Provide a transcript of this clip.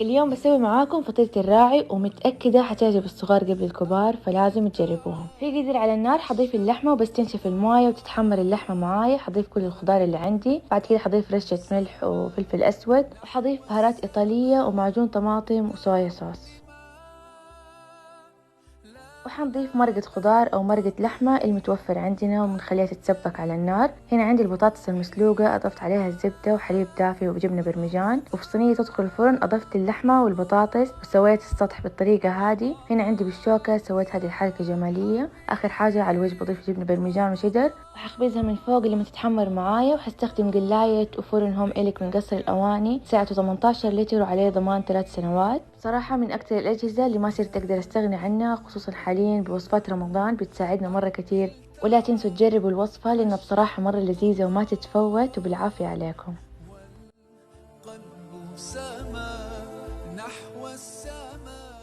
اليوم بسوي معاكم فطيرة الراعي ومتأكدة حتعجب الصغار قبل الكبار، فلازم تجربوها. في قدر على النار حضيف اللحمة وبس تنشف الموية وتتحمر اللحمة معايا، حضيف كل الخضار اللي عندي، بعد كده حضيف رشة ملح وفلفل أسود، وحضيف بهارات إيطالية ومعجون طماطم وصويا صوص، وحنضيف مرقة خضار أو مرقة لحمة المتوفر عندنا وبنخليها تتسبك على النار. هنا عندي البطاطس المسلوقة، أضفت عليها الزبدة وحليب دافي وجبنة برمجان، وفي صينية تدخل الفرن أضفت اللحمة والبطاطس وسويت السطح بالطريقة هذه. هنا عندي بالشوكة سويت هذه الحركة جمالية. آخر حاجة على الوجه بضيف جبنة برمجان وشيدر، وحخبزها من فوق لما تتحمر معايا. وحستخدم قلاية وفرن هوم إليك من قصر الأواني، سعته 18 لتر وعليه ضمان 3 سنوات. صراحة من أكثر الأجهزة اللي ما صرت أقدر أستغني عنها، خصوصا حاليا بوصفات رمضان بتساعدنا مرة كتير. ولا تنسوا تجربوا الوصفة لأنها بصراحة مرة لذيذة وما تتفوت، وبالعافية عليكم. والقلب سما نحو السماء.